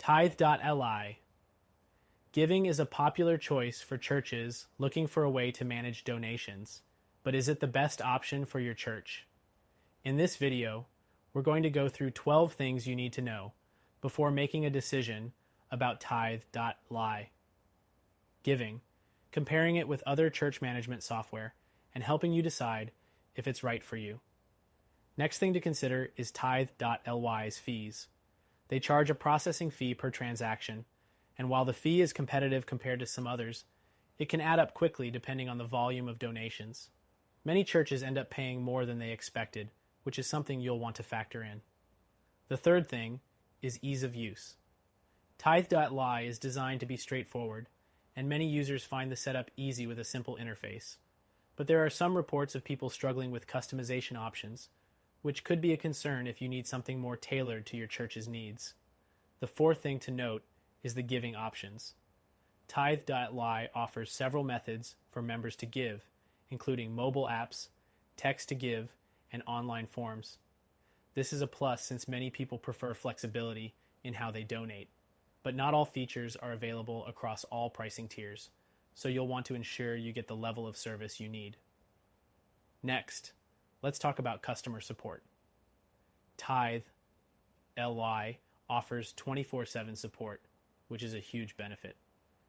Tithe.li. Giving is a popular choice for churches looking for a way to manage donations, but is it the best option for your church? In this video, we're going to go through 12 things you need to know before making a decision about Tithe.li. Giving, comparing it with other church management software, and helping you decide if it's right for you. Next thing to consider is Tithe.li's fees. They charge a processing fee per transaction, and while the fee is competitive compared to some others, it can add up quickly depending on the volume of donations. Many churches end up paying more than they expected, which is something you'll want to factor in. The third thing is ease of use. Tithe.li is designed to be straightforward, and many users find the setup easy with a simple interface. But there are some reports of people struggling with customization options, which could be a concern if you need something more tailored to your church's needs. The fourth thing to note is the giving options. Tithe.li offers several methods for members to give, including mobile apps, text to give, and online forms. This is a plus since many people prefer flexibility in how they donate, but not all features are available across all pricing tiers, so you'll want to ensure you get the level of service you need. Next, let's talk about customer support. Tithe.li offers 24/7 support, which is a huge benefit.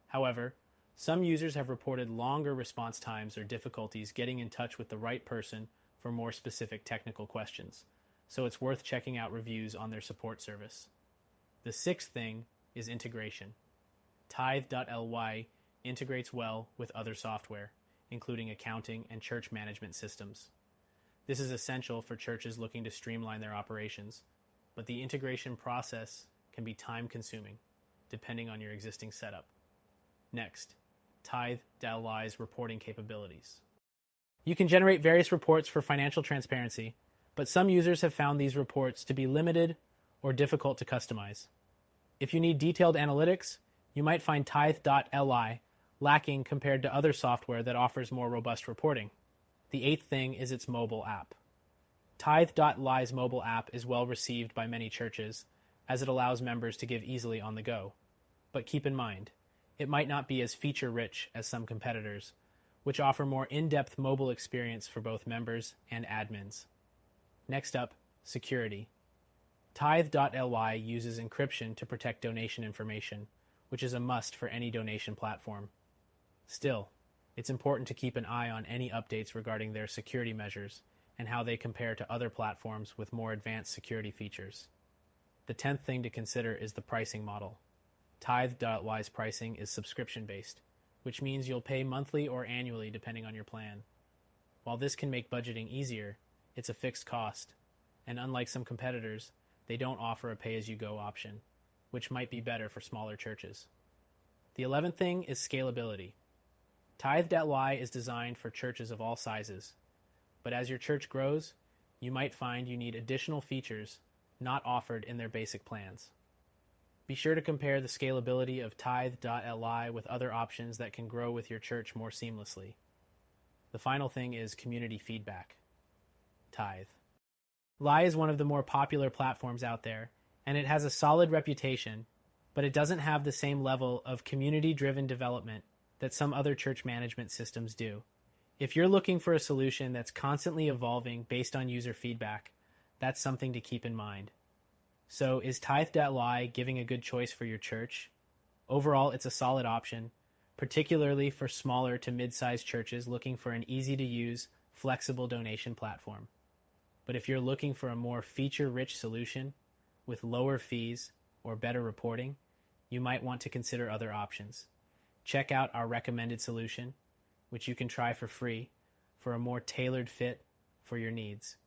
However, some users have reported longer response times or difficulties getting in touch with the right person for more specific technical questions, so it's worth checking out reviews on their support service. The sixth thing is integration. Tithe.li integrates well with other software, including accounting and church management systems. This is essential for churches looking to streamline their operations, but the integration process can be time-consuming, depending on your existing setup. Next, Tithe.li's reporting capabilities. You can generate various reports for financial transparency, but some users have found these reports to be limited or difficult to customize. If you need detailed analytics, you might find Tithe.li lacking compared to other software that offers more robust reporting. The eighth thing is its mobile app. Tithe.li's mobile app is well received by many churches, as it allows members to give easily on the go. But keep in mind, it might not be as feature-rich as some competitors, which offer more in-depth mobile experience for both members and admins. Next up, security. Tithe.li uses encryption to protect donation information, which is a must for any donation platform. Still, it's important to keep an eye on any updates regarding their security measures and how they compare to other platforms with more advanced security features. The 10th thing to consider is the pricing model. Tithe.li's pricing is subscription-based, which means you'll pay monthly or annually depending on your plan. While this can make budgeting easier, it's a fixed cost, and unlike some competitors, they don't offer a pay-as-you-go option, which might be better for smaller churches. The 11th thing is scalability. Tithe.li is designed for churches of all sizes, but as your church grows, you might find you need additional features not offered in their basic plans. Be sure to compare the scalability of Tithe.li with other options that can grow with your church more seamlessly. The final thing is community feedback. Tithe.li is one of the more popular platforms out there, and it has a solid reputation, but it doesn't have the same level of community-driven development that some other church management systems do. If you're looking for a solution that's constantly evolving based on user feedback, that's something to keep in mind. So is Tithe.li giving a good choice for your church? Overall, it's a solid option, particularly for smaller to mid-sized churches looking for an easy-to-use, flexible donation platform. But if you're looking for a more feature-rich solution with lower fees or better reporting, you might want to consider other options. Check out our recommended solution, which you can try for free for a more tailored fit for your needs.